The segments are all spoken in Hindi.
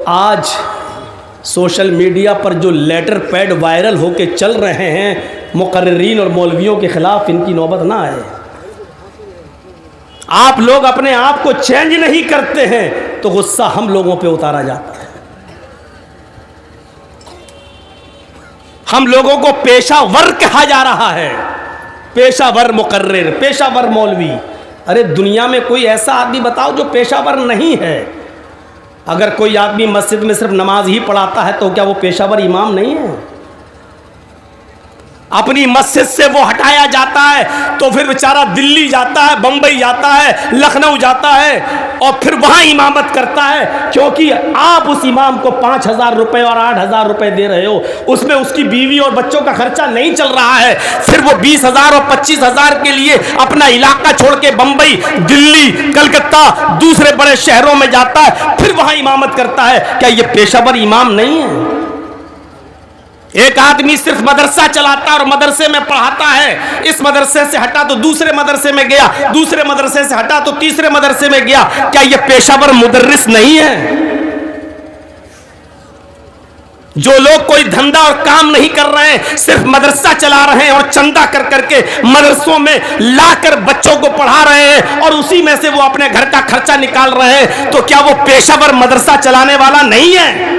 आज सोशल मीडिया पर जो लेटर पैड वायरल होके चल रहे हैं मुकर्रिरीन और मौलवियों के ख़िलाफ़, इनकी नौबत ना आए। आप लोग अपने आप को चेंज नहीं करते हैं तो गुस्सा हम लोगों पे उतारा जाता है। हम लोगों को पेशावर कहा जा रहा है, पेशावर मुकर्रिर, पेशावर मौलवी। अरे दुनिया में कोई ऐसा आदमी बताओ जो पेशावर नहीं है। अगर कोई आदमी मस्जिद में सिर्फ नमाज ही पढ़ाता है तो क्या वो पेशावर इमाम नहीं है? अपनी मस्जिद से वो हटाया जाता है तो फिर बेचारा दिल्ली जाता है, बंबई जाता है, लखनऊ जाता है और फिर वहां इमामत करता है, क्योंकि आप उस इमाम को 5,000 रुपये और 8,000 रुपये दे रहे हो, उसमें उसकी बीवी और बच्चों का खर्चा नहीं चल रहा है। फिर वो 20,000 और 25,000 के लिए अपना इलाका छोड़ के बंबई, दिल्ली, कलकत्ता, दूसरे बड़े शहरों में जाता है, फिर वहां इमामत करता है। क्या ये पेशावर इमाम नहीं है? एक आदमी सिर्फ मदरसा चलाता है और मदरसे में पढ़ाता है, इस मदरसे से हटा तो दूसरे मदरसे में गया, दूसरे मदरसे से हटा तो तीसरे मदरसे में गया। क्या यह पेशावर मुदर्रिस नहीं है? जो लोग कोई धंधा और काम नहीं कर रहे हैं, सिर्फ मदरसा चला रहे हैं और चंदा कर करके मदरसों में लाकर बच्चों को पढ़ा रहे हैं और उसी में से वो अपने घर का खर्चा निकाल रहे हैं, तो क्या वो पेशावर मदरसा चलाने वाला नहीं है?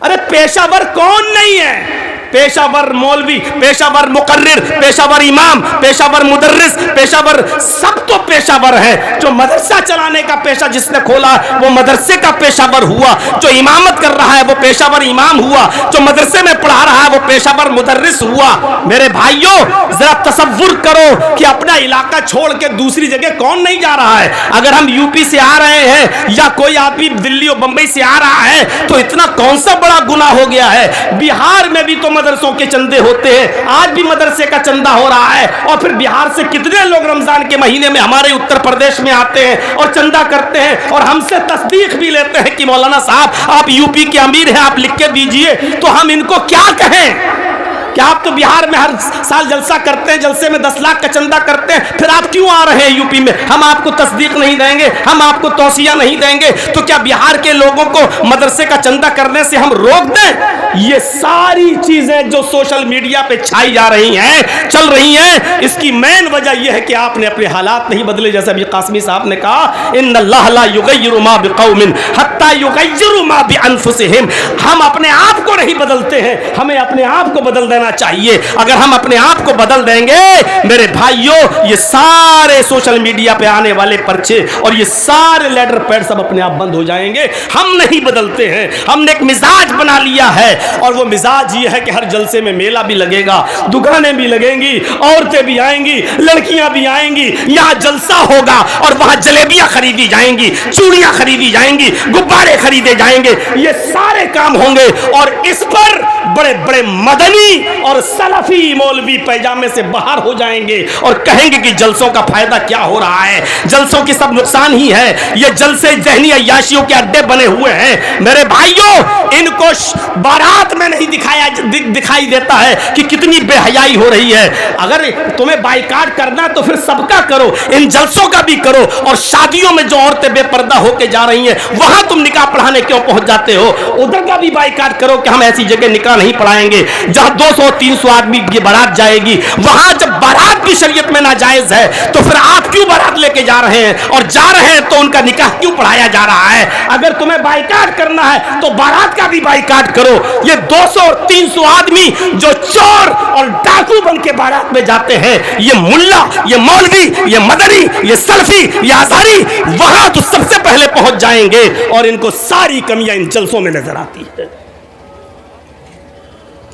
अरे पेशावर कौन नहीं है? पेशावर मौलवी, पेशावर मुकर्रिर, पेशावर इमाम, पेशावर मुदर्रिस, पेशावर, सब तो पेशावर है। जो मदरसा चलाने का पेशा जिसने खोला वो मदरसे का पेशावर हुआ, जो इमामत कर रहा है वो पेशावर इमाम हुआ, जो मदरसे में पढ़ा रहा है वो पेशावर मुदर्रिस हुआ। मेरे भाइयों, जरा तसव्वुर करो कि अपना इलाका छोड़ के दूसरी जगह कौन नहीं जा रहा है। अगर हम यूपी से आ रहे हैं या कोई आदमी दिल्ली और बंबई से आ रहा है तो इतना कौन सा बड़ा गुनाह हो गया है? बिहार में भी तो मदरसों के चंदे होते हैं, आज भी मदरसे का चंदा हो रहा है, और फिर बिहार से कितने लोग रमजान के महीने में हमारे उत्तर प्रदेश में आते हैं और चंदा करते हैं और हमसे तस्दीक भी लेते हैं कि मौलाना साहब आप यूपी के अमीर हैं, आप लिख के दीजिए। तो हम इनको क्या कहें? क्या आप तो बिहार में हर साल जलसा करते हैं, जलसे में 10 लाख का चंदा करते हैं, फिर आप क्यों आ रहे हैं यूपी में? हम आपको तस्दीक नहीं देंगे, हम आपको तौसिया नहीं देंगे। तो क्या बिहार के लोगों को मदरसे का चंदा करने से हम रोक दें? ये सारी चीजें जो सोशल मीडिया पे छाई जा रही हैं, चल रही हैं, इसकी मेन वजह यह है कि आपने अपने हालात नहीं बदले। जैसे अभी कासमी साहब ने कहा, इन्नल्लाह ला युगय्यिरु मा बिकौमिन हत्ता युगय्यिरु मा बिअनफुसिहिम। हम अपने आप को नहीं बदलते हैं, हमें अपने आप को बदल देना चाहिए। अगर हम अपने आप को बदल देंगे मेरे भाइयों, ये सारे सोशल मीडिया पे आने वाले पर्चे और ये सारे लेटर पैड सब अपने आप बंद हो जाएंगे। हम नहीं बदलते हैं, हमने एक मिजाज बना लिया है और वो मिजाज ये है कि हर जलसे में मेला भी लगेगा, दुकानें भी लगेंगी, औरतें भी आएंगी, लड़कियां भी आएंगी, यहाँ जलसा होगा और वहां जलेबियां खरीदी जाएंगी, चूड़ियां खरीदी जाएंगी, गुब्बारे खरीदे जाएंगे, ये सारे काम होंगे। और इस पर बड़े बड़े मदनी और सलफी मौलवी पैजामे से बाहर हो जाएंगे और कहेंगे कि जलसों का फायदा क्या हो रहा है, जलसों की सब नुकसान ही है, ये जलसे जहनी अय्याशियों के अड्डे बने हुए हैं। मेरे भाइयों, इनको बारात में नहीं दिखाई देता है कि कितनी बेहयाई हो रही है। अगर तुम्हें बाइकाट करना तो फिर सबका करो, इन जलसों का भी करो, और शादियों में जो औरतें बेपर्दा होके जा रही हैं वहां तुम निकाह पढ़ाने क्यों पहुंच जाते हो? उधर का भी बाइकाट करो कि हम ऐसी जगह निकाह नहीं पढ़ाएंगे जहां 200-300 आदमी की बारात जाएगी। वहां जब बारात भी शरीयत में नाजायज है तो फिर आप क्यों बारात लेके जा रहे हैं? और जा रहे हैं तो उनका निकाह क्यों पढ़ाया जा रहा है? अगर तुम्हें बाइकाट करना है तो बारात का भी बाइकाट करो। ये 200 और 300 आदमी जो चोर और डाकू बन के बारात में जाते हैं, ये मुल्ला, ये मौलवी, ये मदनी, ये सल्फी, ये आज़ारी, वहां तो सबसे पहले पहुंच जाएंगे और इनको सारी कमियां इन जलसों में नजर आती है।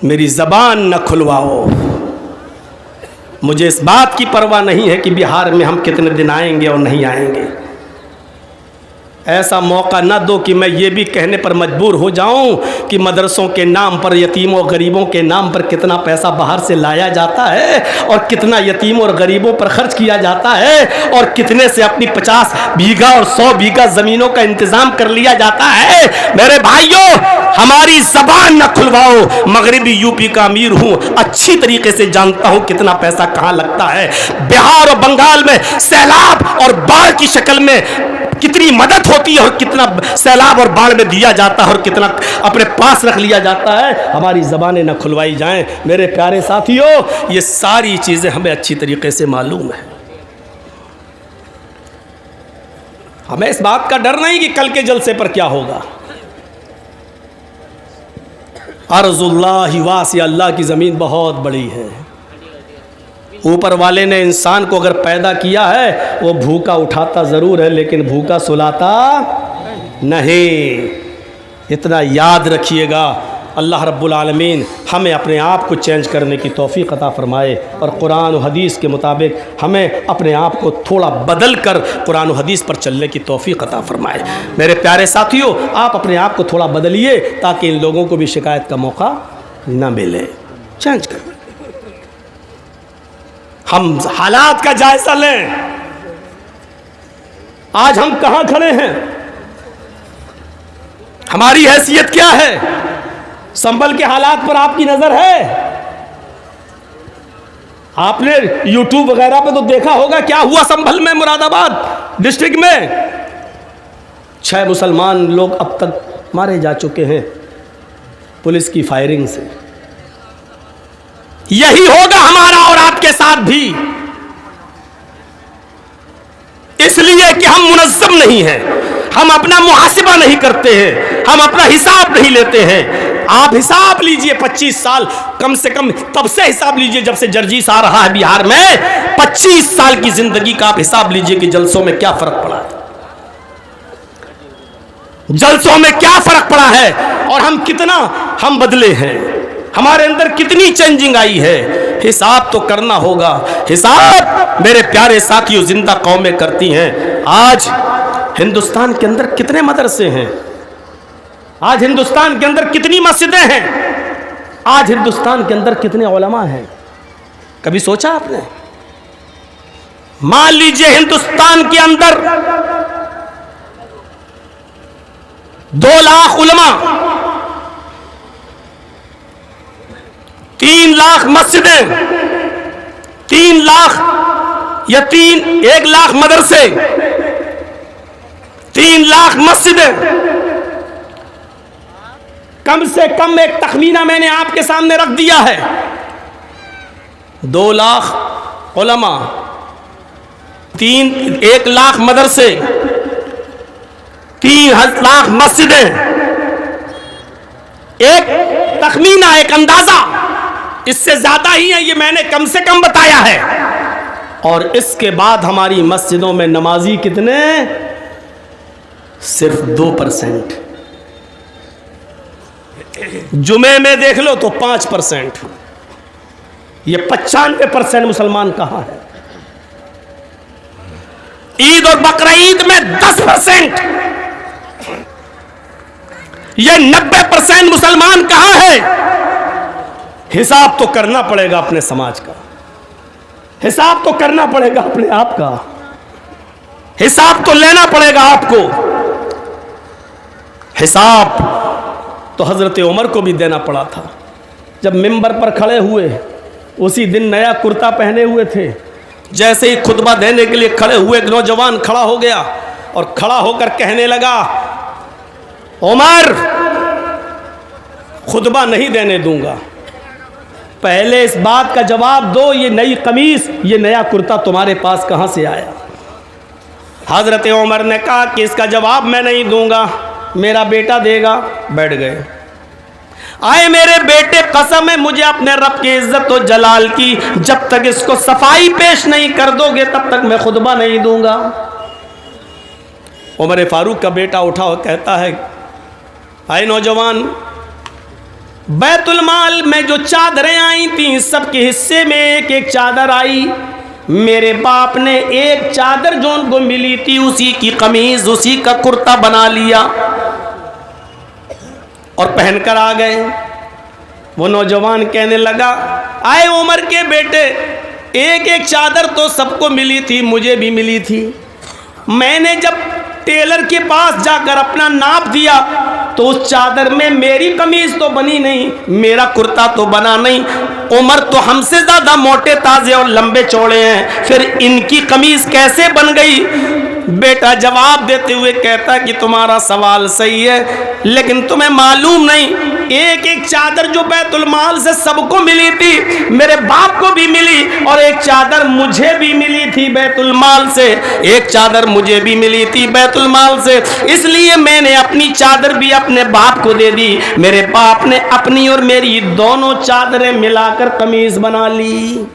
मेरी जबान न खुलवाओ, मुझे इस बात की परवाह नहीं है कि बिहार में हम कितने दिन आएंगे और नहीं आएंगे। ऐसा मौका न दो कि मैं ये भी कहने पर मजबूर हो जाऊं कि मदरसों के नाम पर, यतीमों और गरीबों के नाम पर कितना पैसा बाहर से लाया जाता है और कितना यतीमों और गरीबों पर खर्च किया जाता है और कितने से अपनी 50 बीघा और 100 बीघा ज़मीनों का इंतज़ाम कर लिया जाता है। मेरे भाइयों, हमारी ज़बान न खुलवाओ। मगरबी यूपी का अमीर हूँ, अच्छी तरीके से जानता हूँ कितना पैसा कहाँ लगता है। बिहार और बंगाल में सैलाब और बाढ़ की शक्ल में कितनी मदद होती है और कितना सैलाब और बाढ़ में दिया जाता है और कितना अपने पास रख लिया जाता है, हमारी ज़बानें न खुलवाई जाएं। मेरे प्यारे साथियों, ये सारी चीज़ें हमें अच्छी तरीके से मालूम है। हमें इस बात का डर नहीं कि कल के जलसे पर क्या होगा। अर्ज़ुल्लाहि वासिअ, अल्लाह की ज़मीन बहुत बड़ी है। ऊपर वाले ने इंसान को अगर पैदा किया है, वो भूखा उठाता ज़रूर है लेकिन भूखा सुलाता नहीं। इतना याद रखिएगा। अल्लाह रब्बुल आलमीन हमें अपने आप को चेंज करने की तौफीक अता फ़रमाए और कुरान और हदीस के मुताबिक हमें अपने आप को थोड़ा बदल कर कुरान और हदीस पर चलने की तौफीक अता फ़रमाए। मेरे प्यारे साथियों, आप अपने आप को थोड़ा बदलिए ताकि इन लोगों को भी शिकायत का मौका ना मिले। चेंज कर, हम हालात का जायजा लें। आज हम कहां खड़े हैं, हमारी हैसियत क्या है। संभल के हालात पर आपकी नजर है। आपने यूट्यूब वगैरह पे तो देखा होगा क्या हुआ संभल में, मुरादाबाद डिस्ट्रिक्ट में 6 मुसलमान लोग अब तक मारे जा चुके हैं पुलिस की फायरिंग से। यही होगा हमारा और आपके साथ भी, इसलिए कि हम मुनज़्ज़म नहीं हैं, हम अपना मुहासिबा नहीं करते हैं, हम अपना हिसाब नहीं लेते हैं। आप हिसाब लीजिए 25 साल, कम से कम तब से हिसाब लीजिए जब से जर्जीस आ रहा है बिहार में। 25 साल की जिंदगी का आप हिसाब लीजिए कि जलसों में क्या फर्क पड़ा है, जलसों में क्या फर्क पड़ा है और हम बदले हैं, हमारे अंदर कितनी चेंजिंग आई है। हिसाब तो करना होगा। हिसाब मेरे प्यारे साथियों जिंदा कौमें करती हैं। आज हिंदुस्तान के अंदर कितने मदरसे हैं, आज हिंदुस्तान के अंदर कितनी मस्जिदें हैं, आज हिंदुस्तान के अंदर कितने उलमा हैं, कभी सोचा आपने? मान लीजिए हिंदुस्तान के अंदर 2 लाख उलमा, 3 लाख मस्जिदें, 3 लाख या 1 लाख मदरसे, 3 लाख मस्जिदें। कम से कम एक तखमीना मैंने आपके सामने रख दिया है। 2 लाख उलमा, 1 लाख मदरसे, 3 लाख मस्जिदें। एक तखमीना, एक अंदाजा, इससे ज्यादा ही है, ये मैंने कम से कम बताया है। और इसके बाद हमारी मस्जिदों में नमाजी कितने? सिर्फ 2%। जुमे में देख लो तो 5%। ये 95% मुसलमान कहां है? ईद और बकरा ईद में 10%। ये 90% मुसलमान कहां है? हिसाब तो करना पड़ेगा अपने समाज का, हिसाब तो करना पड़ेगा अपने आप का, हिसाब तो लेना पड़ेगा आपको। हिसाब तो हजरत उमर को भी देना पड़ा था। जब मिंबर पर खड़े हुए, उसी दिन नया कुर्ता पहने हुए थे, जैसे ही खुतबा देने के लिए खड़े हुए, एक नौजवान खड़ा हो गया और खड़ा होकर कहने लगा, उमर खुतबा नहीं देने दूंगा, पहले इस बात का जवाब दो, ये नई कमीज, ये नया कुर्ता तुम्हारे पास कहां से आया? हजरत उमर ने कहा कि इसका जवाब मैं नहीं दूंगा, मेरा बेटा देगा। बैठ गए। आए मेरे बेटे, कसम है मुझे अपने रब की इज्जत और जलाल की, जब तक इसको सफाई पेश नहीं कर दोगे तब तक मैं खुतबा नहीं दूंगा। उमर फारूक का बेटा उठा और कहता है, आए नौजवान, बैतुल माल में जो चादरें आई थी सबके हिस्से में एक एक चादर आई। मेरे बाप ने एक चादर जो उनको मिली थी उसी की कमीज, उसी का कुर्ता बना लिया और पहनकर आ गए। वो नौजवान कहने लगा, आए उमर के बेटे, एक एक चादर तो सबको मिली थी, मुझे भी मिली थी। मैंने जब टेलर के पास जाकर अपना नाप दिया तो उस चादर में मेरी कमीज तो बनी नहीं, मेरा कुर्ता तो बना नहीं। उमर तो हमसे ज्यादा मोटे ताजे और लंबे चौड़े हैं, फिर इनकी कमीज कैसे बन गई? बेटा जवाब देते हुए कहता कि तुम्हारा सवाल सही है, लेकिन तुम्हें मालूम नहीं, एक एक चादर जो बैतुल माल से सबको मिली थी, मेरे बाप को भी मिली, और एक चादर मुझे भी मिली थी बैतुल माल से, एक चादर मुझे भी मिली थी बैतुल माल से, इसलिए मैंने अपनी चादर भी अपने बाप को दे दी। मेरे बाप ने अपनी और मेरी दोनों चादरें मिलाकर कमीज बना ली।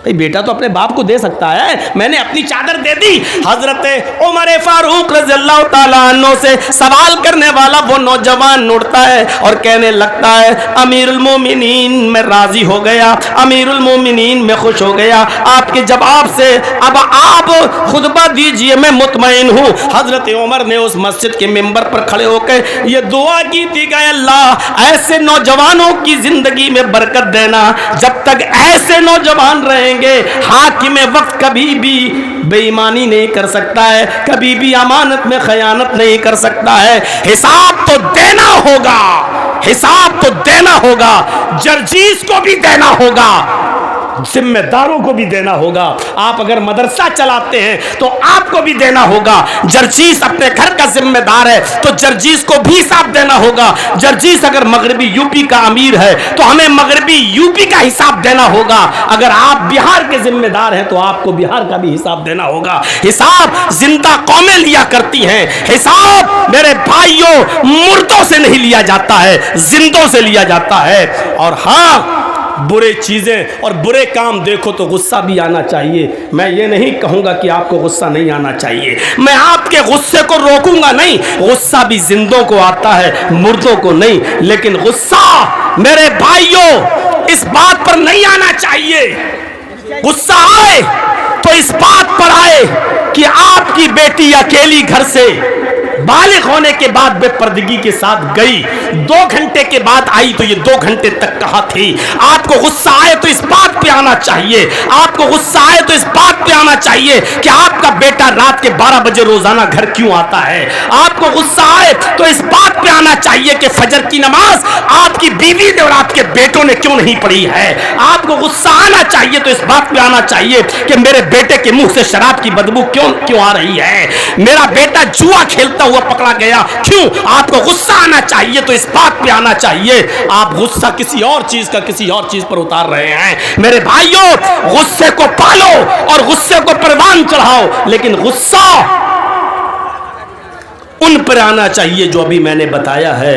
भाई बेटा तो अपने बाप को दे सकता है, मैंने अपनी चादर दे दी। हजरत उमर फारूक रज़ियल्लाहु ताला अन्हु से सवाल करने वाला वो नौजवान उठता है और कहने लगता है, अमीरुल मोमिनीन मैं राजी हो गया, अमीरुल मोमिनीन मैं खुश हो गया आपके जवाब से, अब आप खुतबा दीजिए, मैं मुतमईन हूँ। हजरत उमर ने उस मस्जिद के मिंबर पर खड़े होकर ये दुआ की थी कि अल्लाह ऐसे नौजवानों की जिंदगी में बरकत देना, जब तक ऐसे नौजवान रहे हाकिम वक्त कभी भी बेईमानी नहीं कर सकता है, कभी भी अमानत में खयानत नहीं कर सकता है। हिसाब तो देना होगा, हिसाब तो देना होगा, जर्जीस को भी देना होगा, जिम्मेदारों को भी देना होगा। आप अगर मदरसा चलाते हैं तो आपको भी देना होगा। जर्जीस अपने घर का जिम्मेदार है तो जर्जीस को भी हिसाब देना होगा। जर्जीस अगर मगरबी यूपी का अमीर है तो हमें मगरबी यूपी का हिसाब देना होगा। अगर आप बिहार के जिम्मेदार हैं तो आपको बिहार का भी हिसाब देना होगा। हिसाब जिंदा कौमें लिया करती हैं, हिसाब मेरे भाइयों मुर्दों से नहीं लिया जाता है, जिंदों से लिया जाता है। और हाँ, बुरे चीजें और बुरे काम देखो तो गुस्सा भी आना चाहिए। मैं ये नहीं कहूंगा कि आपको गुस्सा नहीं आना चाहिए, मैं आपके गुस्से को रोकूंगा नहीं, गुस्सा भी जिंदों को आता है, मुर्दों को नहीं। लेकिन गुस्सा मेरे भाइयों इस बात पर नहीं आना चाहिए, गुस्सा आए तो इस बात पर आए कि आपकी बेटी अकेली घर से बालिग होने के बाद बेपर्दगी के साथ गई, 2 घंटे के बाद आई तो ये 2 घंटे तक कहाँ थी। आपको गुस्सा आए तो इस बात पे आना चाहिए, आपको गुस्सा आए तो इस बात पे आना चाहिए कि आपका बेटा रात के 12 बजे रोजाना घर क्यों आता है। आपको गुस्सा आए तो इस बात पे आना चाहिए कि फजर की नमाज आपकी बीवी ने और आपके बेटों ने क्यों नहीं पढ़ी है। आपको गुस्सा आना चाहिए तो इस बात पे आना चाहिए कि मेरे बेटे के मुंह से शराब की बदबू क्यों आ रही है, मेरा बेटा जुआ खेलता हुआ पकड़ा गया क्यों। आपको गुस्सा आना चाहिए तो इस बात पे आना चाहिए। आप गुस्सा किसी और चीज का किसी और चीज पर उतार रहे हैं। मेरे भाइयों गुस्से को पालो और गुस्से को परवान चढ़ाओ, लेकिन गुस्सा उन पर आना चाहिए जो अभी मैंने बताया है।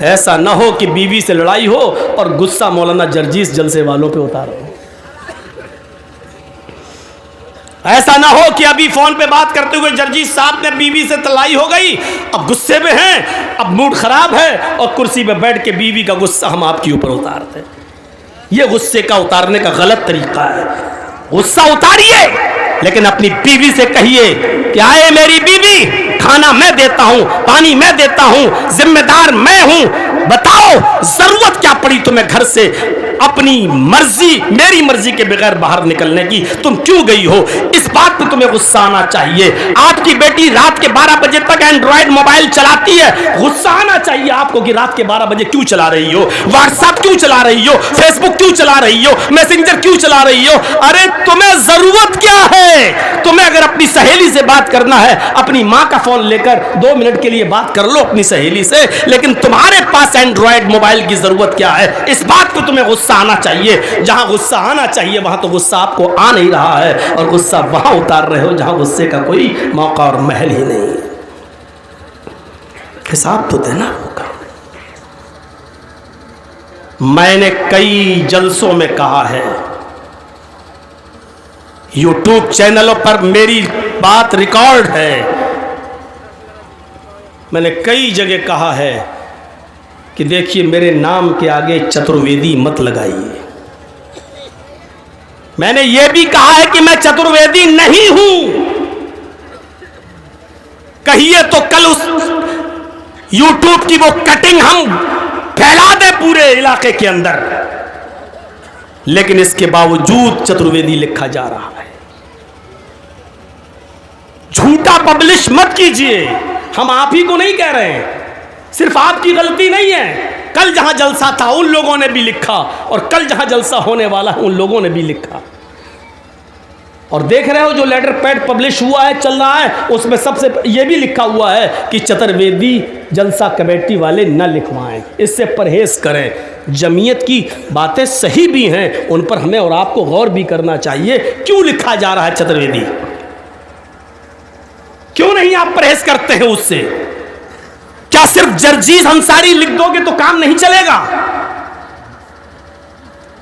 ऐसा ना हो कि बीवी से लड़ाई हो और गुस्सा मौलाना जर्जीस जलसे वालों पे उतारो। ऐसा ना हो कि अभी फोन पे बात करते हुए जर्जीस साहब ने बीवी से तलाई हो गई, अब गुस्से में हैं, अब मूड खराब है और कुर्सी पे बैठ के बीवी का गुस्सा हम आपके ऊपर उतारते हैं। ये गुस्से का उतारने का गलत तरीका है। गुस्सा उतारिए लेकिन अपनी बीवी से कहिए कि आए मेरी बीवी, खाना मैं देता हूं, पानी मैं देता हूं, जिम्मेदार मैं हूं, बताओ जरूरत क्या पड़ी तुम्हें घर से अपनी मर्जी मेरी मर्जी के बगैर बाहर निकलने की, तुम क्यों गई हो। इस बात पर तुम्हें गुस्सा आना चाहिए। आपकी बेटी रात के 12 बजे तक एंड्रॉइड मोबाइल चलाती है, गुस्सा आना चाहिए आपको कि रात के 12 बजे क्यों चला रही हो, व्हाट्सएप क्यों चला रही हो, फेसबुक क्यों चला रही हो, मैसेंजर क्यों चला रही हो। अरे तुम्हें जरूरत क्या है। तुम्हें अगर अपनी सहेली से बात करना है, अपनी माँ का फोन लेकर 2 मिनट के लिए बात कर लो अपनी सहेली से, लेकिन तुम्हारे पास एंड्रॉइड मोबाइल की जरूरत क्या है। इस बात पर तुम्हें गुस्सा आना चाहिए। जहां गुस्सा आना चाहिए वहां तो गुस्सा आपको आ नहीं रहा है और गुस्सा वहां उतार रहे हो जहां गुस्से का कोई मौका और महल ही नहीं। हिसाब तो देना होगा। मैंने कई जलसों में कहा है, यूट्यूब चैनलों पर मेरी बात रिकॉर्ड है, मैंने कई जगह कहा है कि देखिए मेरे नाम के आगे चतुर्वेदी मत लगाइए। मैंने यह भी कहा है कि मैं चतुर्वेदी नहीं हूं। कहिए तो कल उस यूट्यूब की वो कटिंग हम फैला दे पूरे इलाके के अंदर, लेकिन इसके बावजूद चतुर्वेदी लिखा जा रहा है। झूठा पब्लिश मत कीजिए। हम आप ही को नहीं कह रहे हैं, सिर्फ आपकी गलती नहीं है। कल जहां जलसा था उन लोगों ने भी लिखा और कल जहां जलसा होने वाला है उन लोगों ने भी लिखा। और देख रहे हो जो लेटर पैड पब्लिश हुआ है, चल रहा है, उसमें सबसे ये भी लिखा हुआ है कि चतुर्वेदी जलसा कमेटी वाले न लिखवाएं, इससे परहेज करें। जमीयत की बातें सही भी हैं, उन पर हमें और आपको गौर भी करना चाहिए। क्यों लिखा जा रहा है चतुर्वेदी? क्यों नहीं आप परहेज करते हैं उससे? क्या सिर्फ जर्जीज अंसारी लिख दोगे तो काम नहीं चलेगा?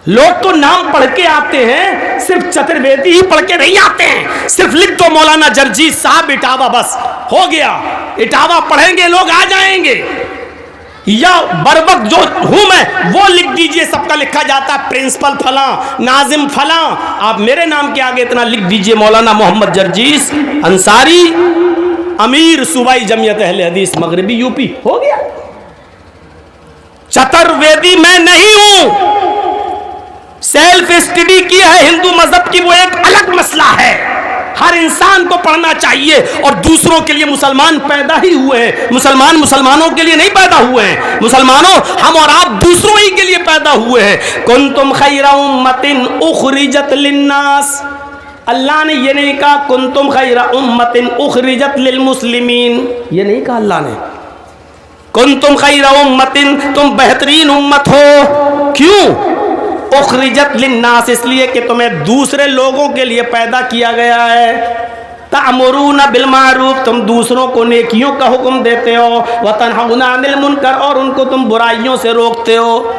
लोग तो नाम पढ़ के आते हैं, सिर्फ चतुर्वेदी ही पढ़ के नहीं आते हैं। सिर्फ लिख दो मौलाना जर्जीज साहब इटावा, बस हो गया। इटावा पढ़ेंगे लोग, आ जाएंगे। या बरवक्त जो हूं मैं वो लिख दीजिए, सबका लिखा जाता है, प्रिंसिपल फला, नाजिम फला। आप मेरे नाम के आगे इतना लिख दीजिए, मौलाना मोहम्मद जर्जीज अंसारी, अमीर सूबाई जमीयत अहले हदीस मगरिबी यूपी, हो गया। चतुर्वेदी मैं नहीं हूं। सेल्फ स्टडी की है हिंदू मजहब की, वो एक अलग मसला है। हर इंसान को पढ़ना चाहिए, और दूसरों के लिए मुसलमान पैदा ही हुए हैं। मुसलमान मुसलमानों के लिए नहीं पैदा हुए हैं। मुसलमानों, हम और आप दूसरों ही के लिए पैदा हुए हैं। कुंतुम खैरा उम्मतिन उखरिजत लिन्नास, अल्लाह ने ये नहीं कहा कुंतुम खैरा उम्मतिन उखरिजत लिल मुस्लिमीन, ये नहीं कहा अल्लाह ने। कुंतुम खैरा उम्मतिन, तुम बेहतरीन उम्मत हो। क्यों? उखरिजत लिन्नास, इसलिए कि तुम्हें दूसरे लोगों के लिए पैदा किया गया है। तअमुरूना बिल मारूफ, तुम दूसरों को नेकियों का हुक्म देते हो। व तनहौना अनिल मुनकर, और उनको तुम बुराइयों से रोकते हो।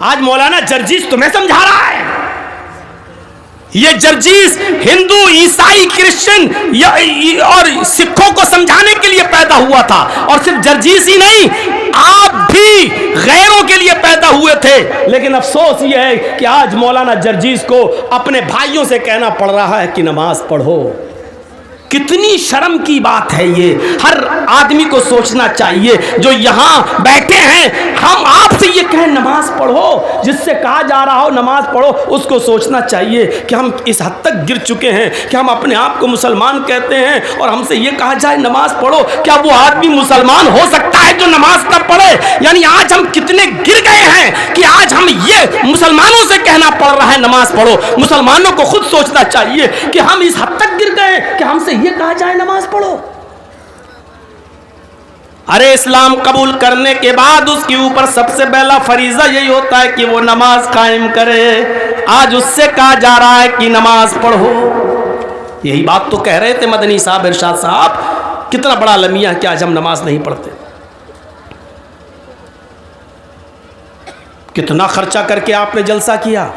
आज मौलाना जर्जीज तुम्हें समझा रहा है। ये जर्जीज हिंदू, ईसाई, क्रिश्चियन और सिखों को समझाने के लिए पैदा हुआ था। और सिर्फ जर्जीज ही नहीं, आप भी गैरों के लिए पैदा हुए थे। लेकिन अफसोस ये है कि आज मौलाना जर्जीज को अपने भाइयों से कहना पड़ रहा है कि नमाज पढ़ो। कितनी शर्म की बात है ये। हर आदमी को सोचना चाहिए, जो यहाँ बैठे हैं, हम आपसे ये कहें नमाज पढ़ो, जिससे कहा जा रहा हो नमाज पढ़ो, उसको सोचना चाहिए कि हम इस हद तक गिर चुके हैं कि हम अपने आप को मुसलमान कहते हैं, और हमसे ये कहा जाए नमाज पढ़ो। क्या वो आदमी मुसलमान हो सकता है जो नमाज न पढ़े? यानी आज हम कितने गिर गए हैं कि आज हम ये मुसलमानों से कहना पड़ रहा है नमाज पढ़ो। मुसलमानों को खुद सोचना चाहिए कि हम इस हद तक गिर गए कि हमसे ये कहा जाए नमाज पढ़ो। अरे इस्लाम कबूल करने के बाद उसके ऊपर सबसे पहला फरीजा यही होता है कि वो नमाज कायम करे। आज उससे कहा जा रहा है कि नमाज पढ़ो। यही बात तो कह रहे थे मदनी साहब, इरशाद साहब, कितना बड़ा अलमिया है कि आज हम नमाज नहीं पढ़ते। कितना खर्चा करके आपने जलसा किया,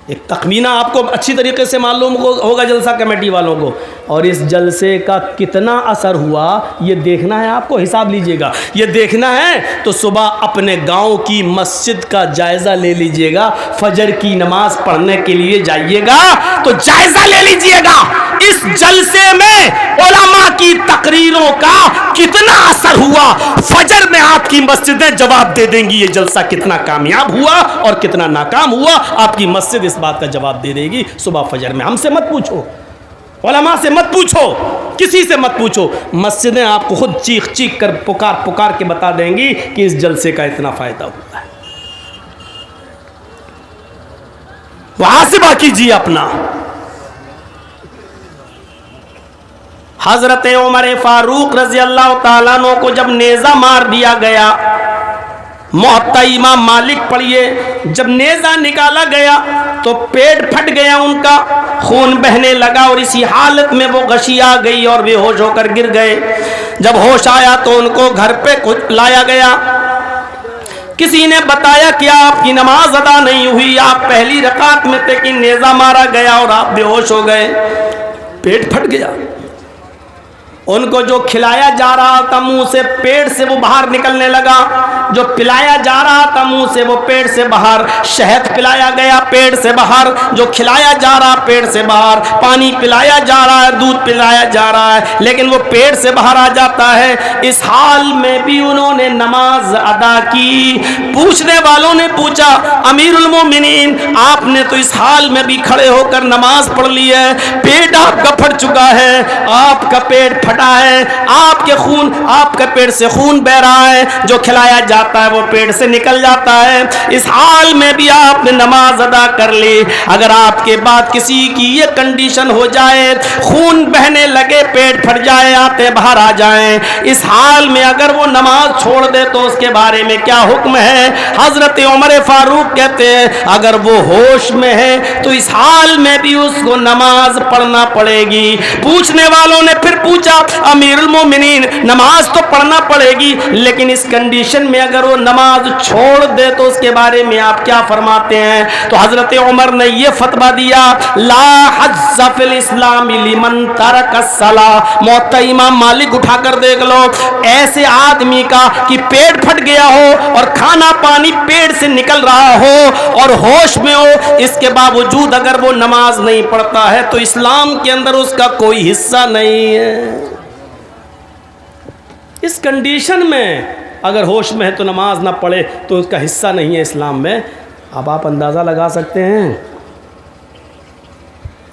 एक तखमीना आपको अच्छी तरीके से मालूम होगा जलसा कमेटी वालों को, और इस जलसे का कितना असर हुआ ये देखना है आपको। हिसाब लीजिएगा, ये देखना है तो सुबह अपने गांव की मस्जिद का जायज़ा ले लीजिएगा। फजर की नमाज पढ़ने के लिए जाइएगा तो जायज़ा ले लीजिएगा इस जलसे में उलमा की तकरीरों का कितना असर हुआ। फजर में आपकी मस्जिदें जवाब दे देंगी ये जलसा कितना कामयाब हुआ और कितना नाकाम हुआ। आपकी मस्जिद इस बात का जवाब दे देगी सुबह फजर में। हमसे मत पूछो, उलमा से मत पूछो, किसी से मत पूछो, मस्जिदें आपको खुद चीख चीख कर पुकार पुकार के बता देंगी कि इस जलसे का इतना फायदा हुआ है। मुहासिबा कीजिए अपना। हजरत उमर फारूक रजी अल्लाह ताला अन्हु को जब नेजा मार दिया गया, मुअत्ता इमाम मालिक पढ़िए, जब नेजा निकाला गया तो पेट फट गया उनका, खून बहने लगा और इसी हालत में वो गशी आ गई और बेहोश होकर गिर गए। जब होश आया तो उनको घर पे लाया गया। किसी ने बताया कि आपकी नमाज अदा नहीं हुई, आप पहली रकात में थे कि नेजा मारा गया और आप बेहोश हो गए, पेट फट गया। उनको जो खिलाया जा रहा था मुंह से, पेट से वो बाहर निकलने लगा, जो पिलाया जा रहा था मुंह से वो पेट से बाहर, शहद पिलाया गया पेट से बाहर, जो खिलाया जा रहा पेट से बाहर, पानी पिलाया जा रहा है, दूध पिलाया जा रहा है, लेकिन वो पेट से बाहर आ जाता है। इस हाल में भी उन्होंने नमाज अदा की। पूछने वालों ने पूछा, अमीरुल मोमिनीन आपने तो इस हाल में भी खड़े होकर नमाज पढ़ ली है, पेट आपका फट चुका है, आपका पेट फटा है, आपके खून, आपके पेट से खून बह रहा है, जो खिलाया जाता है वो पेट से निकल जाता है, इस हाल में भी आपने नमाज अदा कर ली। अगर आपके बाद किसी की ये कंडीशन हो जाए, खून बहने लगे, पेट फट जाए, आते बाहर आ जाएं, इस हाल में अगर वो नमाज छोड़ दे तो उसके बारे में क्या हुक्म है? हजरत उमर फारूक कहते हैं अगर वो होश में है तो इस हाल में भी उसको नमाज पढ़ना पड़ेगी। पूछने वालों ने फिर पूछा, अमीरुल मोमिनीन नमाज तो पढ़ना पड़ेगी, लेकिन इस कंडीशन में अगर वो नमाज छोड़ दे तो उसके बारे में आप क्या फरमाते हैं? तो हजरत उमर ने ये फतवा दिया, ला हज्ज़ फिल इस्लाम लिमन तरक अस्सलाह। मौत इमाम मालिक उठाकर देख लो, ऐसे आदमी का कि पेट फट गया हो और खाना पानी पेट से निकल रहा हो और होश में हो, इसके बावजूद अगर वो नमाज नहीं पढ़ता है तो इस्लाम के अंदर उसका कोई हिस्सा नहीं है। इस कंडीशन में अगर होश में है तो नमाज ना पढ़े तो उसका हिस्सा नहीं है इस्लाम में। अब आप अंदाज़ा लगा सकते हैं।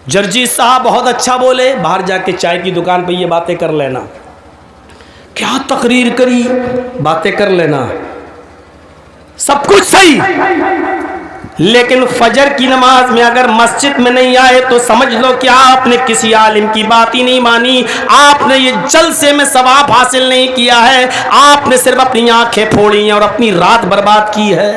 जर्जी साहब बहुत अच्छा बोले, बाहर जाके चाय की दुकान पे ये बातें कर लेना, क्या तकरीर करी, बातें कर लेना, सब कुछ सही, लेकिन फजर की नमाज में अगर मस्जिद में नहीं आए तो समझ लो कि आपने किसी आलिम की बात ही नहीं मानी, आपने ये जलसे में सवाब हासिल नहीं किया है, आपने सिर्फ अपनी आंखें फोड़ी और अपनी रात बर्बाद की है।